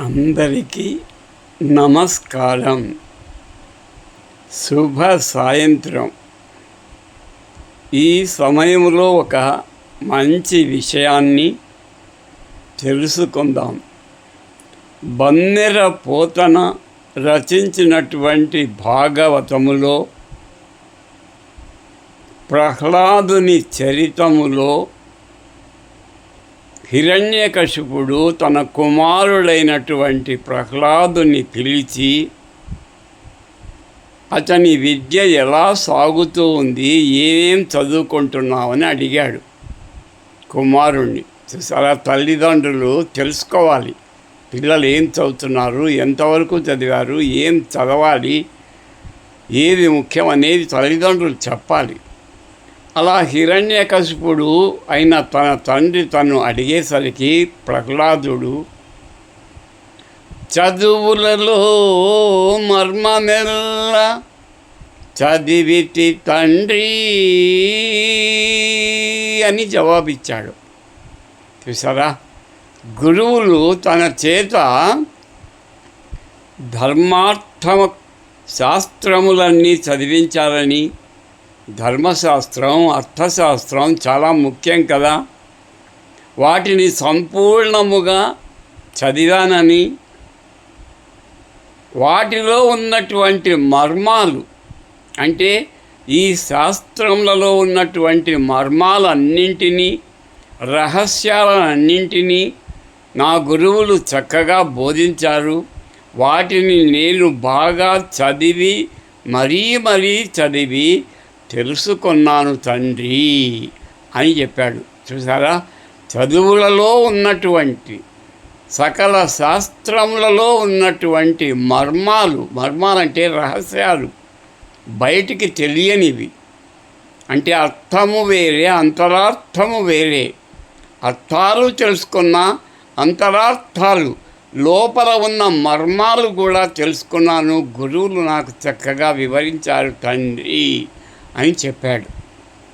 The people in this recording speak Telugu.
అందరికీ నమస్కారం. శుభ సాయంత్రం. ఈ సమయంలో ఒక మంచి విషయాన్ని తెలుసుకుందాం. బన్నెర పోతన రచించినటువంటి భాగవతములో ప్రహ్లాదుని చరితములో హిరణ్యకశిపుడు తన కుమారుడైనటువంటి ప్రహ్లాదుని పిలిచి అతని విద్య ఎలా సాగుతూ ఉంది, ఏమేం చదువుకుంటున్నావని అడిగాడు కుమారుణ్ణి. చూసారా, తల్లిదండ్రులు తెలుసుకోవాలి పిల్లలు ఏం చదువుతున్నారు, ఎంతవరకు చదివారు, ఏం చదవాలి, ఏది ముఖ్యం అనేది తల్లిదండ్రులు చెప్పాలి. అలా హిరణ్యకశిపుడు అయిన తన తండ్రి తను అడిగేసరికి ప్రహ్లాదుడు చదువులలో మర్మమెల్ల చదివితి తండ్రి అని జవాబిచ్చాడు. చూసారా, గురువులు తన చేత ధర్మార్థ శాస్త్రములన్నీ చదివించాలని, ధర్మశాస్త్రం అర్థశాస్త్రం చాలా ముఖ్యం కదా, వాటిని సంపూర్ణముగా చదివానని, వాటిలో ఉన్నటువంటి మర్మాలు అంటే ఈ శాస్త్రములలో ఉన్నటువంటి మర్మాలన్నింటినీ, రహస్యాలన్నింటినీ నా గురువులు చక్కగా బోధించారు. వాటిని నేను బాగా చదివి మరీ చదివి తెలుసుకున్నాను తండ్రి అని చెప్పాడు. చూసారా, చదువులలో ఉన్నటువంటి సకల శాస్త్రములలో ఉన్నటువంటి మర్మాలంటే రహస్యాలు, బయటికి తెలియనివి, అంటే అర్థము వేరే అంతరార్థము వేరే. అర్థాలు తెలుసుకున్న అంతరార్థాలు లోపల ఉన్న మర్మాలు కూడా తెలుసుకున్నాను, గురువులు నాకు చక్కగా వివరించారు తండ్రి అని చెప్పాడు.